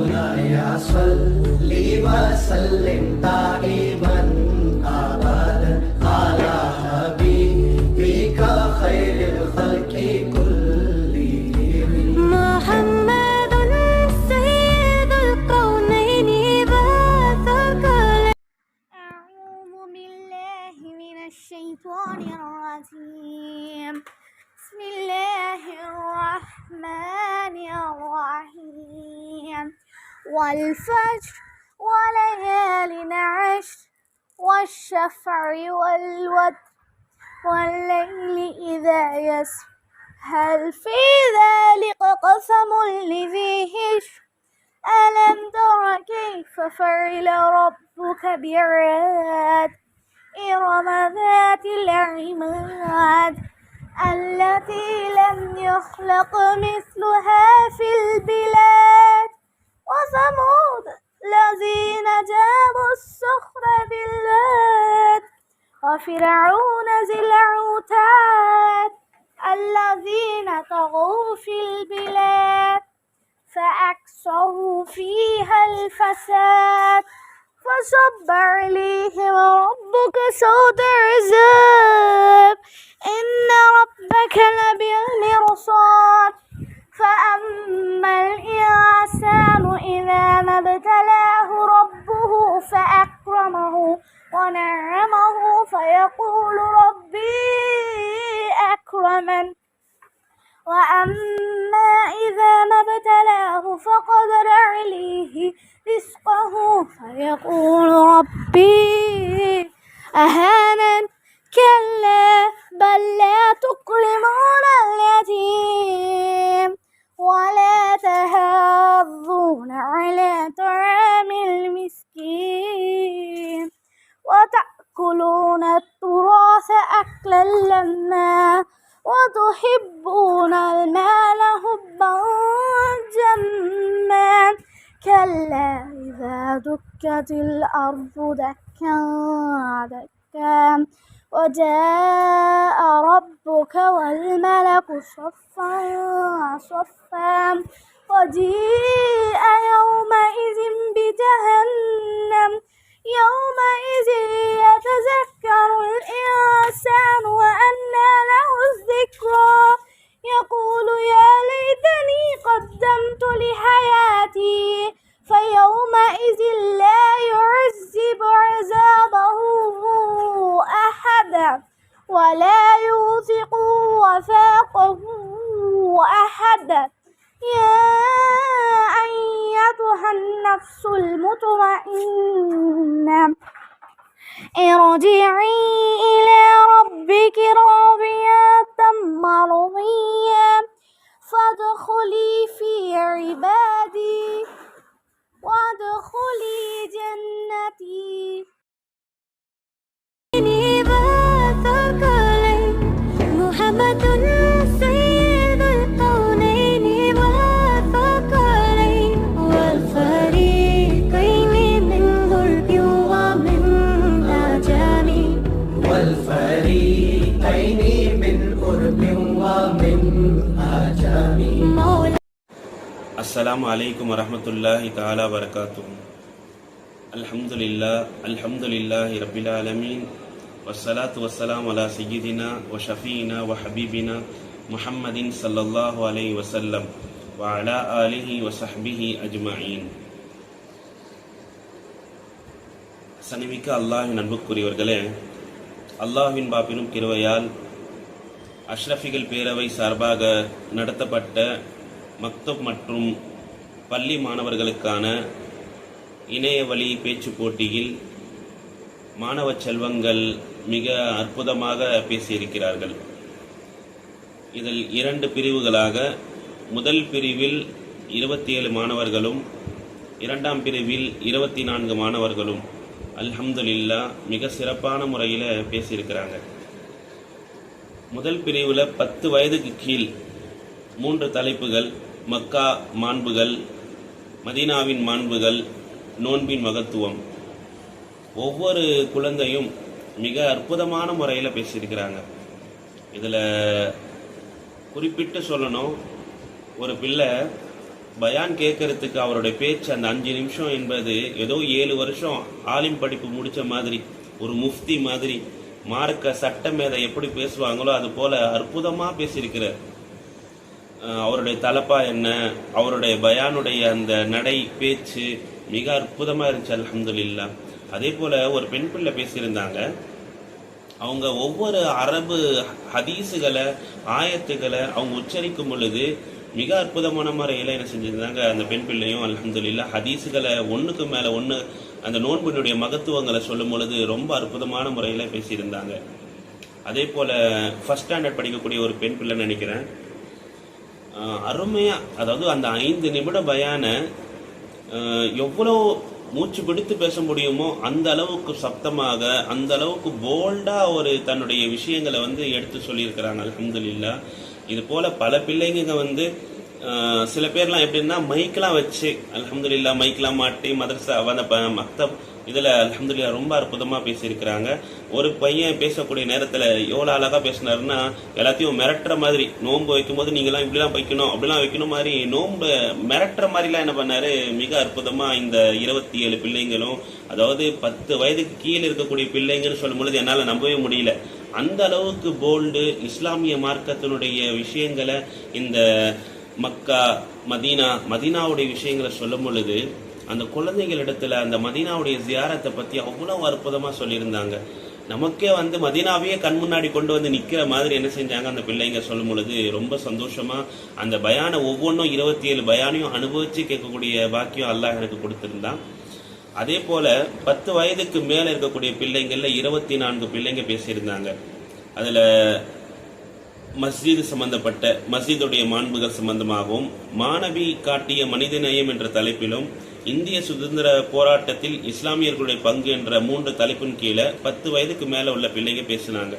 مولاي صل وسلم دائما أبدا على حبيبك خير الخلق كلهم محمد سيد الكونين والثقلين. أعوذ بالله من الشيطان الرجيم. بسم الله الرحمن الرحيم. والفجر وليال عشر والشفع والوتر والليل إذا يسر هل في ذلك قسم لذي حجر ألم تر كيف فعل ربك بعاد إرم ذات العماد التي لم يخلق مثلها في البلاد وثمود الذين جابوا الصخر بالواد وفرعون ذي الأوتاد الذين طغوا في البلاد فأكثروا فيها الفساد فصب عليهم ربك صوت عذاب إن ربك لبالمرصاد فأما الإنسان إذا ما ابتلاه ربه فأكرمه ونعمه فيقول ربي أكرمن وأما إذا ما ابتلاه فقدر عليه رزقه فيقول ربي أهانن كلا بل لا تكرمون اليتيم ولا تحاضون على طعام المسكين وتأكلون التراث أكلا لما وتحبون المال حبا جما كلا إذا دكت الأرض دكا دكا وجاء ربك والملك صفا صفا وجيء يومئذ بجهنم يومئذ يتذكر الإنسان وأنى له الذكرى يقول يا ليتني قدمت لحياتي فيومئذ لا يعذب عذابه أحدا ولا يوثق وثاقه أحدا يا أيتها النفس المطمئنة ارجعي إلى ربك راضية مرضية فادخلي في عبادي وادخلي جنتي. محمد سيد الكونين والثقلين والفريقين من غرب ومن عجم والفريقين من قرب ومن عجم. السلام عليكم ورحمة الله تعالى وبركاته. الحمد لله رب العالمين والصلاة والسلام على سيدنا وشفينا وحبيبنا محمد صلى الله عليه وسلم وعلى آله وصحبه أجمعين. சனிமிக்க அல்லாஹின் அன்புக்குரியவர்களே, அல்லாஹ்வின் பாப்பினும் கிருபையால் அஷ்ரஃபிகள் பேரவை சார்பாக நடத்தப்பட்ட மக்தப் மற்றும் பள்ளி மாணவர்களுக்கான இணையவழி பேச்சு போட்டியில் மாணவ செல்வங்கள் மிக அற்புதமாக பேசியிருக்கிறார்கள். இதில் 2 பிரிவுகளாக, முதல் பிரிவில் 27 மாணவர்களும் 2ஆம் பிரிவில் 24 மாணவர்களும் அல்ஹம்துலில்லாஹ் மிக சிறப்பான முறையில் பேசியிருக்கிறாங்க. முதல் பிரிவில் 10 வயதுக்கு கீழ் 3 தலைப்புகள்: மக்கா மாண்புகள், மதீனாவின் மாண்புகள், நோன்பின் மகத்துவம். ஒவ்வொரு குழந்தையும் மிக அற்புதமான முறையில் பேசியிருக்கிறாங்க. இதில் குறிப்பிட்டு சொல்லணும், ஒரு பிள்ளை பயான் கேட்கறதுக்கு அவருடைய பேச்சு அந்த 5 நிமிஷம் என்பது ஏதோ 7 வருஷம் ஆலிம் படிப்பு முடிச்ச மாதிரி, ஒரு முஃப்தி மாதிரி மார்க்க சட்ட மேதை எப்படி பேசுவாங்களோ அது போல அற்புதமா பேசியிருக்கிறார். அவருடைய தலப்பா என்ன, அவருடைய பயானுடைய அந்த நடை பேச்சு மிக அற்புதமா இருந்துச்சு. அல்ஹம்துலில்லாஹ். அதே போல ஒரு பெண் பிள்ளை பேசியிருந்தாங்க. அவங்க ஒவ்வொரு அரபு ஹதீஸுகளை ஆயத்துகளை அவங்க உச்சரிக்கும் பொழுது மிக அற்புதமான முறையில் என்ன செஞ்சிருந்தாங்க அந்த பெண் பிள்ளையும். அல்ஹம்துலில்லாஹ். ஹதீஸுகளை ஒன்றுக்கு மேலே ஒன்று அந்த நோன்பினுடைய மகத்துவங்களை சொல்லும் பொழுது ரொம்ப அற்புதமான முறையில் பேசியிருந்தாங்க. அதே போல் ஃபர்ஸ்ட் ஸ்டாண்டர்ட் படிக்கக்கூடிய ஒரு பெண் பிள்ளை நினைக்கிறேன், அருமையாக, அதாவது அந்த 5 நிமிட பயான எவ்வளோ மூச்சு பிடித்து பேச முடியுமோ அந்த அளவுக்கு சப்தமாக, அந்த அளவுக்கு போல்டா ஒரு தன்னுடைய விஷயங்களை எடுத்து சொல்லியிருக்கிறாங்க. அல்ஹம்துலில்லாஹ். இது போல பல பிள்ளைங்க சில பேர்லாம் எப்படின்னா மைக்கெலாம் வச்சு அல்ஹம்துலில்லாஹ் மைக்கெலாம் மாட்டி மதரசா மக்தப் இதில் அல்ஹம்துலில்லாஹ் ரொம்ப அற்புதமாக பேசியிருக்கிறாங்க. ஒரு பையன் பேசக்கூடிய நேரத்தில் எவ்வளோ அழகாக பேசினாருன்னா எல்லாத்தையும் மிரட்டுற மாதிரி, நோன்பு வைக்கும்போது நீங்களாம் இப்படிலாம் வைக்கணும் அப்படிலாம் வைக்கணும் மாதிரி நோன்பு மிரட்டுற மாதிரிலாம் என்ன பண்ணாரு, மிக அற்புதமாக இந்த 27 பிள்ளைங்களும், அதாவது 10 வயதுக்கு கீழே இருக்கக்கூடிய பிள்ளைங்கன்னு சொல்லும் பொழுது என்னால் நம்பவே முடியல. அந்த அளவுக்கு போல்டு இஸ்லாமிய மார்க்கத்தினுடைய விஷயங்களை, இந்த மக்கா மதீனாவுடைய விஷயங்களை சொல்லும் பொழுது அந்த குழந்தைகளிடத்துல அந்த மதீனாவுடைய ஜியாரத்தை பத்தி அவ்வளவு அற்புதமா சொல்லியிருந்தாங்க. நமக்கே மதீனாவையே கண் முன்னாடி கொண்டு நிக்கிற மாதிரி என்ன செஞ்சாங்க அந்த பிள்ளைங்க சொல்லும் பொழுது ரொம்ப சந்தோஷமா அந்த பயான ஒவ்வொன்றும் 27 பயானையும் அனுபவிச்சு கேட்கக்கூடிய பாக்கியம் அல்லாஹ் எனக்கு கொடுத்திருந்தான். அதே போல 10 வயதுக்கு மேல இருக்கக்கூடிய பிள்ளைங்கள்ல 24 பிள்ளைங்க பேசியிருந்தாங்க. அதுல மஸ்ஜித் சம்பந்தப்பட்ட மஸ்ஜிதுடைய மாண்புகள் சம்பந்தமாகவும், மாணவி காட்டிய மனிதநேயம் என்ற தலைப்பிலும், இந்திய சுதந்திர போராட்டத்தில் இஸ்லாமியர்களுடைய பங்கு என்ற 3 தலைப்பின் கீழே 10 வயதுக்கு மேல உள்ள பிள்ளைங்க பேசினாங்க.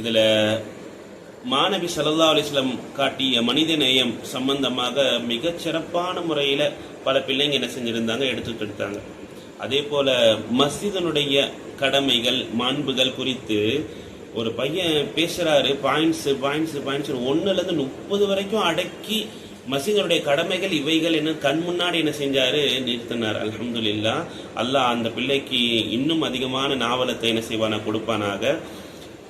இதுல மாணவி ஸல்லல்லாஹு அலைஹி வஸல்லம் காட்டிய மனிதநேயம் சம்பந்தமாக மிகச் சிறப்பான முறையில பல பிள்ளைங்க என்ன செஞ்சிருந்தாங்க, எடுத்தாங்க. அதே போல மஸ்ஜிதனுடைய கடமைகள் மாண்புகள் குறித்து ஒரு பையன் பேசுறாரு, பாயிண்ட்ஸ் 1லேருந்து 30 வரைக்கும் அடக்கி மஸ்ஜிதுடைய கடமைகள் இவைகள் என்ன கண் முன்னாடி என்ன செஞ்சாரு, நிறுத்தினார். அல்ஹம்துலில்லாஹ். அல்லாஹ் அந்த பிள்ளைக்கு இன்னும் அதிகமான நாவலத்தை என்ன செய்வானா, கொடுப்பானாக.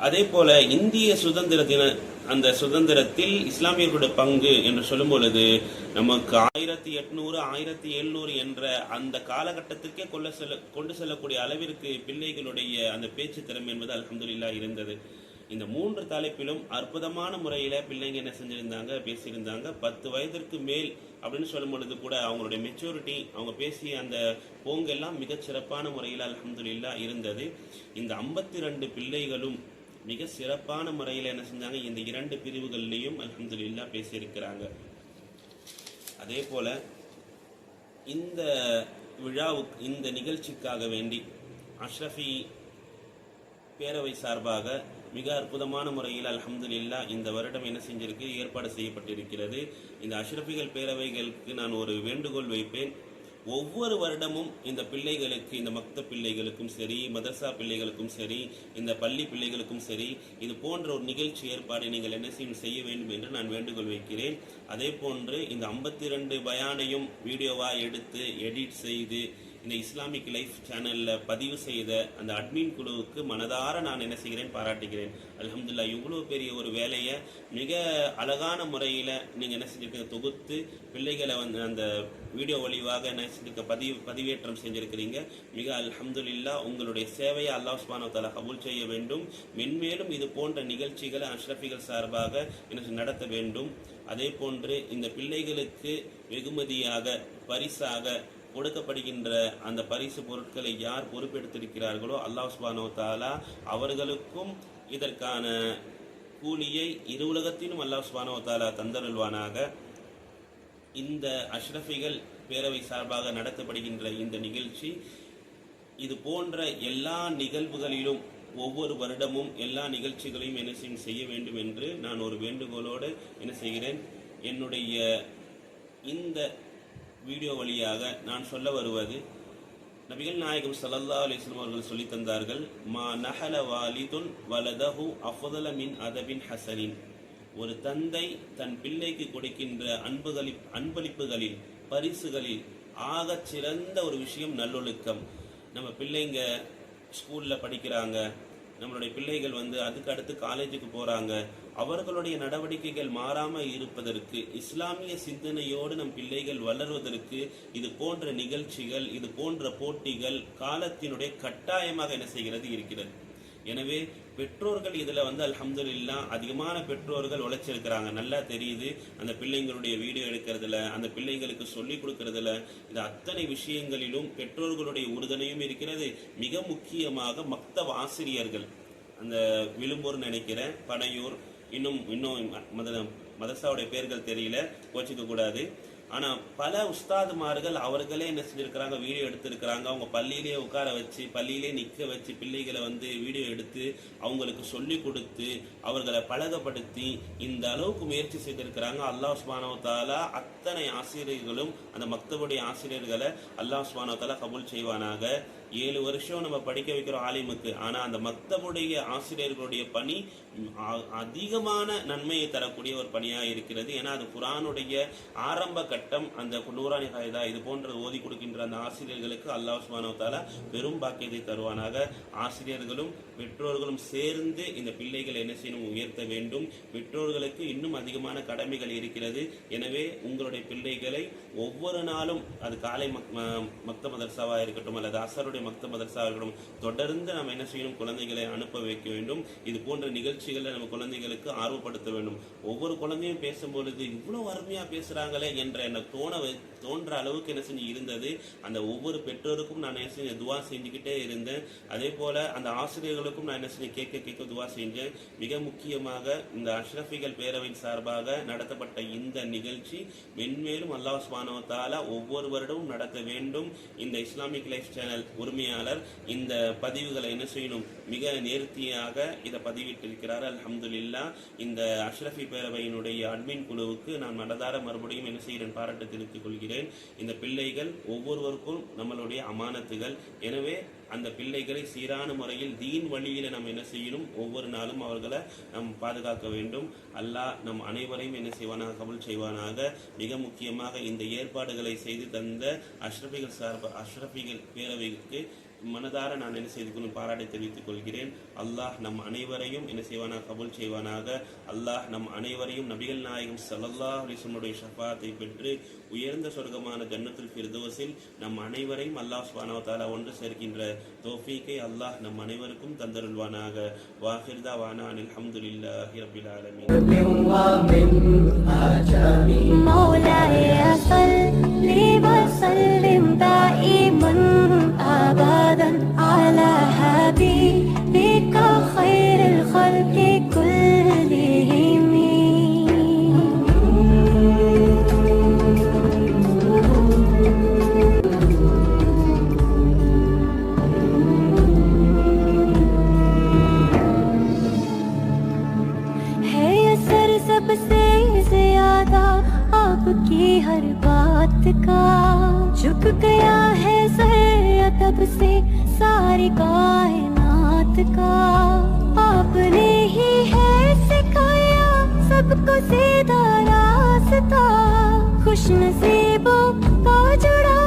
அதே போல இந்திய சுதந்திர தின அந்த சுதந்திரத்தில் இஸ்லாமியர்களுடைய பங்கு என்று சொல்லும் பொழுது நமக்கு 1800 1700 என்ற அந்த காலகட்டத்திற்கே கொண்டு செல்லக்கூடிய அளவிற்கு பிள்ளைகளுடைய அந்த பேச்சு திறமை என்பது அல்ஹம்துலில்லாஹ் இருந்தது. இந்த 3 தலைப்பிலும் அற்புதமான முறையில பிள்ளைங்க என்ன செஞ்சிருந்தாங்க, பேசியிருந்தாங்க. 10 வயதிற்கு மேல் அப்படின்னு சொல்லும் பொழுது கூட அவங்களுடைய மெச்சூரிட்டி, அவங்க பேசிய அந்த போங்கெல்லாம் மிகச் சிறப்பான முறையில் அல்ஹம்துலில்லாஹ் இருந்தது. இந்த 52 பிள்ளைகளும் மிக சிறப்பான முறையில் என்ன செஞ்சாங்க, இந்த 2 பிரிவுகள்லையும் அல்ஹம்துலில்லாஹ் பேசியிருக்கிறாங்க. அதே போல இந்த விழாவுக்கு, இந்த நிகழ்ச்சிக்காக வேண்டி அஷ்ரஃபி பேரவை சார்பாக மிக அற்புதமான முறையில் அல்ஹம்துலில்லாஹ் இந்த வருடம் என்ன செஞ்சிருக்கு, ஏற்பாடு செய்யப்பட்டிருக்கிறது. இந்த அஷ்ரஃபிகள் பேரவைகளுக்கு நான் ஒரு வேண்டுகோள் வைப்பேன். ஒவ்வொரு வருடமும் இந்த பிள்ளைகளுக்கு, இந்த மக்தப் பிள்ளைகளுக்கும் சரி, மதரசா பிள்ளைகளுக்கும் சரி, இந்த பள்ளி பிள்ளைகளுக்கும் சரி, இது போன்ற ஒரு நிகழ்ச்சி ஏற்பாடு நீங்கள் என்ன செய்ய வேண்டும் என்று நான் வேண்டுகோள் வைக்கிறேன். அதே போன்று இந்த 52 பயானையும் வீடியோவா எடுத்து எடிட் செய்து இந்த இஸ்லாமிக் லைஃப் சேனல்ல பதிவு செய்த அந்த அட்மின் குழுவுக்கு மனதார நான் என்ன செய்கிறேன், பாராட்டுகிறேன். அல்ஹம்துலில்லாஹ். இவ்வளவு பெரிய ஒரு வேலையை மிக அழகான முறையில நீங்க என்ன செஞ்சிருக்க, தொகுத்து பிள்ளைகளை அந்த வீடியோ வழிவாக என்ன செஞ்சிருக்க பதிவேற்றம் செஞ்சிருக்கிறீங்க. மிக அல்ஹம்துலில்லாஹ். உங்களுடைய சேவையை அல்லாஹ் சுப்ஹானஹு வ தஆலா கபூல் செய்ய வேண்டும். மென்மேலும் இது போன்ற நிகழ்ச்சிகளை அஷ்ரஃபிகள் சார்பாக என்ன நடத்த வேண்டும். அதே போன்று இந்த பிள்ளைகளுக்கு வெகுமதியாக, பரிசாக கொடுக்கப்படுகின்ற அந்த பரிசு பொருட்களை யார் பொறுப்பெடுத்திருக்கிறார்களோ அல்லாஹ் சுப்ஹானஹு வ தஆலா அவர்களுக்கும் இதற்கான கூலியை இரு உலகத்திலும் அல்லாஹ் சுப்ஹானஹு வ தஆலா தந்தருள்வானாக. இந்த அஷ்ரஃபிகள் பேரவை சார்பாக நடத்தப்படுகின்ற இந்த நிகழ்ச்சி, இது போன்ற எல்லா நிகழ்வுகளிலும் ஒவ்வொரு வருடமும் எல்லா நிகழ்ச்சிகளையும் என்ன செய்ய வேண்டும் என்று நான் ஒரு வேண்டுகோளோடு என்ன செய்கிறேன். என்னுடைய இந்த வீடியோ வழியாக நான் சொல்ல வருவது, நபிகள் நாயகம் ஸல்லல்லாஹு அலைஹி வஸல்லம் அவர்கள் சொல்லி தந்தார்கள், மா நஹல வாலிதுன் வலதஹு அஃதல மின் அதபின் ஹஸனின். ஒரு தந்தை தன் பிள்ளைக்கு கொடுக்கின்ற அன்பளிப்புகளில் பரிசுகளில் ஆகச் சிறந்த ஒரு விஷயம் நல்லொழுக்கம். நம்ம பிள்ளைங்க ஸ்கூல்ல படிக்கிறாங்க, நம்மளுடைய பிள்ளைகள் அதுக்கு அடுத்து காலேஜுக்கு போறாங்க. அவர்களுடைய நடவடிக்கைகள் மாறாம இருப்பதற்கு, இஸ்லாமிய சிந்தனையோடு நம் பிள்ளைகள் வளர்வதற்கு இது போன்ற நிகழ்ச்சிகள், இது போன்ற போட்டிகள் காலத்தினுடைய கட்டாயமாக என்ன செய்கிறது இருக்கிறது. எனவே பெற்றோர்கள் இதுல அல்ஹம்துலில்லாஹ் அதிகமான பெற்றோர்கள் உழைச்சிருக்கிறாங்க. நல்லா தெரியுது அந்த பிள்ளைங்களுடைய வீடியோ எடுக்கிறதுல, அந்த பிள்ளைங்களுக்கு சொல்லி கொடுக்கறதுல, இந்த அத்தனை விஷயங்களிலும் பெற்றோர்களுடைய உறுதுணையும் இருக்கிறது. மிக முக்கியமாக மக்தப் ஆசிரியர்கள், அந்த விழும்பூர் நினைக்கிறேன், பனையூர், இன்னும் மதரசாவுடைய பேர்கள் தெரியல, கோச்சிக்க கூடாது. ஆனா பல உஸ்தாதுமார்கள் அவர்களே என்ன செஞ்சிருக்கிறாங்க, வீடியோ எடுத்திருக்கிறாங்க. அவங்க பள்ளியிலே உட்கார வச்சு, பள்ளியிலே நிற்க வச்சு பிள்ளைகளை வீடியோ எடுத்து அவங்களுக்கு சொல்லி கொடுத்து அவர்களை பழகப்படுத்தி இந்த அளவுக்கு முயற்சி செய்திருக்கிறாங்க. அல்லாஹ் சுப்ஹானஹு வ தஆலா அத்தனை ஆசிரியர்களும், அந்த மக்தபுடைய ஆசிரியர்களை அல்லாஹ் சுப்ஹானஹு வ தஆலா கபூல் செய்வானாக. 7 வருஷம் நம்ம படிக்க வைக்கிறோம் ஆலிமுக்கு, ஆனா அந்த மக்தபுடைய ஆசிரியர்களுடைய பணி அதிகமான நன்மையை தரக்கூடிய ஒரு பணியாக இருக்கிறது. ஏன்னா அது குர்ஆனுடைய ஆரம்ப கட்டம். அந்த நூரானி காயிதா இது போன்ற ஓதி கொடுக்கின்ற அந்த ஆசிரியர்களுக்கு அல்லாஹ் சுப்ஹானஹு வ தஆலா பெரும் பாக்கியத்தை தருவானாக. ஆசிரியர்களும் பெற்றோர்களும் சேர்ந்து இந்த பிள்ளைகளை என்ன செய்யணும், உயர்த்த வேண்டும். பெற்றோர்களுக்கு இன்னும் அதிகமான கடமைகள் இருக்கிறது. எனவே உங்களுடைய பிள்ளைகளை ஒவ்வொரு நாளும், அது காலை மக்தப் மதரசாவா இருக்கட்டும் அல்லது அசருடைய மக்தப் மதரசாவா இருக்கட்டும், தொடர்ந்து நம்ம என்ன செய்யணும், குழந்தைகளை அனுப்ப வைக்க வேண்டும். இது போன்ற நிகழ்ச்சிகளை நம்ம குழந்தைகளுக்கு ஆர்வப்படுத்த வேண்டும். ஒவ்வொரு குழந்தையும் பேசும்பொழுது இவ்வளவு அருமையா பேசுறாங்களே என்ற தோன்ற அளவுக்கு என்ன செஞ்சு இருந்தது. அந்த ஒவ்வொரு பெற்றோருக்கும் நான் என்ன செஞ்ச துவா செஞ்சுக்கிட்டே இருந்தேன். அதே போல அந்த ஆசிரியர்களுக்கும் நான் என்ன செஞ்ச கேட்க துவா செஞ்சேன். மிக முக்கியமாக இந்த அஷ்ரஃபிகள் பேரவையின் சார்பாக நடத்தப்பட்ட இந்த நிகழ்ச்சி மென்மேலும் அல்லாஹ் சுப்ஹானஹு வ தஆலா ஒவ்வொரு வருடமும் நடத்த வேண்டும். இந்த இஸ்லாமிக் லைஃப் சேனல் உரிமையாளர் இந்த பதிவுகளை என்ன செய்யணும், மிக நேர்த்தியாக இதை பதிவிட்டிருக்கிறார். அல்ஹம்துலில்லாஹ். இந்த அஷ்ரஃபி பேரவையினுடைய அட்மின் குழுவுக்கு நான் மனதார மறுபடியும் என்ன செய்கிறேன், பாராட்டு தெரிவித்துக் கொள்கிறேன். இந்த பிள்ளைகள் ஒவ்வொருவருக்கும் நம்மளுடைய அமானத்துகள். எனவே அந்த பிள்ளைகளை சீரான முறையில் தீன் வழியில நம்ம என்ன செய்யணும், ஒவ்வொரு நாளும் அவர்களை நாம் பாதுகாக்க வேண்டும். அல்லாஹ் நம் அனைவரையும் என்ன செய்வானாக, கபூல் செய்வானாக. மிக முக்கியமாக இந்த ஏற்பாடுகளை செய்து தந்த அஷ்ரஃபிகள் பேரவைக்கு மனதார நான் என்ன செய்து பாராட்டை தெரிவித்துக் கொள்கிறேன். அல்லாஹ் நம் அனைவரையும் என்ன செய்வானாக, கபூல் செய்வானாக. அல்லாஹ் நம் அனைவரையும் நபிகள் நாயகம் ஸல்லல்லாஹு அலைஹி வஸல்லம் ஷஃபாத்தை பெற்று உயர்ந்த சொர்க்கமான ஜன்னத்துல் ஃபிர்தௌஸில் நம் அனைவரையும் அல்லாஹ் சுப்ஹானஹு வ தஆலா ஒன்று சேர்க்கின்ற தௌஃபீக்கை அல்லாஹ் நம் அனைவருக்கும் தந்தருள்வானாக. வாஹிர் தஅவானா அல்ஹம்துலில்லாஹி ரப்பில் ஆலமீன். مولاي صل وسلم دائما أبدا على حبيبك خير الخلق كلهم. है ये सर सबसे ज्यादा आपकी हर बात का, झुक गया है सर तब से सारी कायनात का. आपने ही है सिखाया सबको सीधा रास्ता, खुश नसीबों का जुड़ा